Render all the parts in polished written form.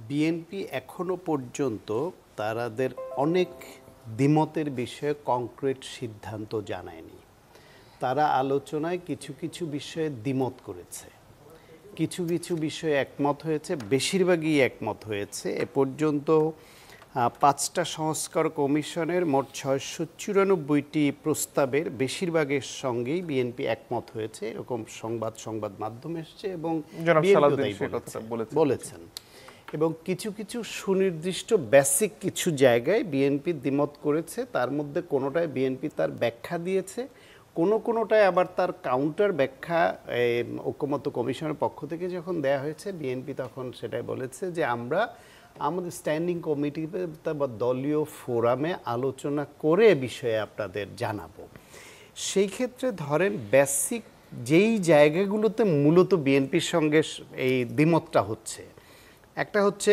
BNP এখনো পর্যন্ত তাদের অনেক দ্বিমতের বিষয়ে কংক্রিট সিদ্ধান্ত জানায়নি। তারা আলোচনায় কিছু কিছু বিষয়ে দ্বিমত করেছে, কিছু কিছু বিষয়ে একমত হয়েছে, বেশিরভাগই একমত হয়েছে। এ পর্যন্ত 5টা সংস্কার কমিশনের মোট 694টি প্রস্তাবের বেশিরভাগের সঙ্গেই বিএনপি একমত হয়েছে, এরকম সংবাদ মাধ্যমে এসছে এবং বলেছেন। এবং কিছু কিছু সুনির্দিষ্ট বেসিক কিছু জায়গায় বিএনপি দ্বিমত করেছে, তার মধ্যে কোনোটায় বিএনপি তার ব্যাখ্যা দিয়েছে, কোনোটায় আবার তার কাউন্টার ব্যাখ্যা ঐকমত্য কমিশনের পক্ষ থেকে যখন দেয়া হয়েছে, বিএনপি তখন সেটাই বলেছে যে আমরা আমাদের স্ট্যান্ডিং কমিটিতে বা দলীয় ফোরামে আলোচনা করে বিষয়ে আপনাদের জানাবো। সেই ক্ষেত্রে ধরেন বেসিক যেই জায়গাগুলোতে মূলত বিএনপির সঙ্গে এই দ্বিমতটা হচ্ছে, একটা হচ্ছে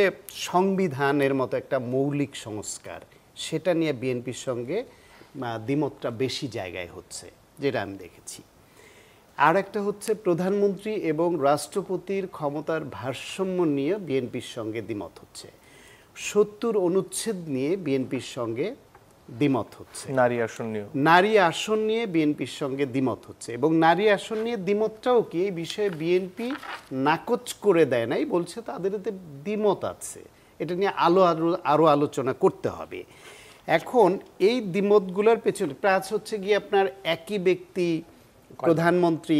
সংবিধানের মতো একটা মৌলিক সংস্কার, সেটা নিয়ে বিএনপির সঙ্গে দ্বিমতটা বেশি জায়গায় হচ্ছে, যেটা আমি দেখেছি। আর একটা হচ্ছে প্রধানমন্ত্রী এবং রাষ্ট্রপতির ক্ষমতার ভারসাম্য নিয়ে বিএনপির সঙ্গে দ্বিমত হচ্ছে। 70 অনুচ্ছেদ নিয়ে বিএনপির সঙ্গে দ্বিমত হচ্ছে। নারী আসন নিয়ে বিএনপির সঙ্গে দ্বিমত হচ্ছে। এবং নারী আসন নিয়ে দ্বিমতটাও কি এই বিষয়ে বিএনপি নাকচ করে দেয় নাই, বলছে তাদের এতে দ্বিমত আছে, এটা নিয়ে আরো আলোচনা করতে হবে। এখন এই দ্বিমতগুলোর পেছনে প্রায় হচ্ছে গিয়ে আপনার একই ব্যক্তি প্রধানমন্ত্রী,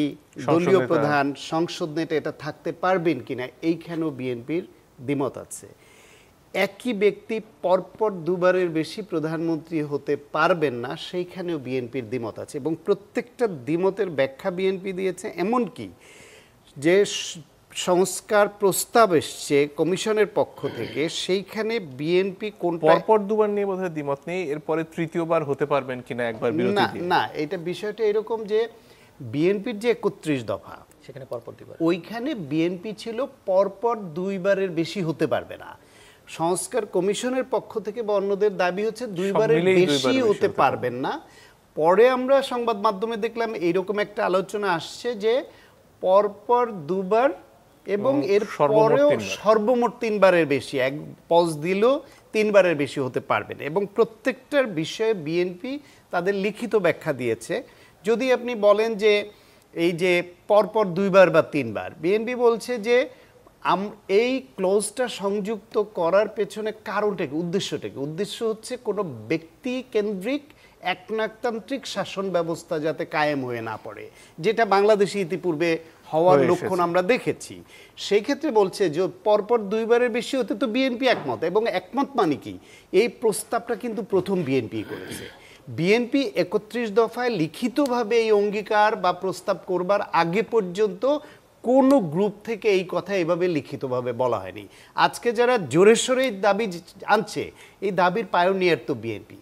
দলীয় প্রধান, সংসদ নেতা এটা থাকতে পারবেন কিনা, এইখানেও বিএনপির দ্বিমত আছে। একই ব্যক্তি পরপর দুবারের বেশি প্রধানমন্ত্রী হতে পারবেন না, সেইখানেও বিএনপির দ্বিমত আছে। এবং প্রত্যেকটা দ্বিমতের ব্যাখ্যা বিএনপি দিয়েছে। এমনকি যে সংস্কার প্রস্তাব এসছে কমিশনের পক্ষ থেকে, সেইখানে বিএনপি পরপর দুবার নিয়ে বোধহয় দ্বিমত নেই, এরপরে তৃতীয়বার হতে পারবেন কিনা একবার বিরতি দিয়ে। না, এটা বিষয়টা এরকম যে বিএনপির যে 31 দফা, সেখানে পরপর দুবার, ওইখানে বিএনপি ছিল পরপর দুইবারের বেশি হতে পারবে না। সংস্কার কমিশনের পক্ষ থেকে বা অন্যদের দাবি হচ্ছে দুইবারের বেশি হতে পারবেন না। পরে আমরা সংবাদ মাধ্যমে দেখলাম এইরকম একটা আলোচনা আসছে যে পরপর দুবার এবং এর পরেও সর্বমোট 3বারের বেশি, এক পজ দিলেও 3বারের বেশি হতে পারবে না। এবং প্রত্যেকটার বিষয়ে বিএনপি তাদের লিখিত ব্যাখ্যা দিয়েছে। যদি আপনি বলেন যে এই যে পরপর 2বার বা 3বার, বিএনপি বলছে যে এই ক্লোজটা সংযুক্ত করার পেছনে কারণটাকে, উদ্দেশ্য হচ্ছে কোনো ব্যক্তি কেন্দ্রিক একনায়কতান্ত্রিক শাসন ব্যবস্থা যাতে কায়েম হয়ে না পড়ে, যেটা বাংলাদেশে ইতিপূর্বে হওয়ার লক্ষণ আমরা দেখেছি। সেই ক্ষেত্রে বলছে যে পরপর 2বারের বেশি হতে তো বিএনপি একমত। এবং একমত মানে কি, এই প্রস্তাবটা কিন্তু প্রথম বিএনপি করেছে। বিএনপি 31 দফায় লিখিতভাবে এই অঙ্গীকার বা প্রস্তাব করবার আগে পর্যন্ত কোনো গ্রুপ থেকে এই কথা এভাবে লিখিতভাবে বলা হয়নি। আজকে যারা জোরে সোরে দাবি আনছে, এই দাবির পায়োনিয়ার তো বিএনপি।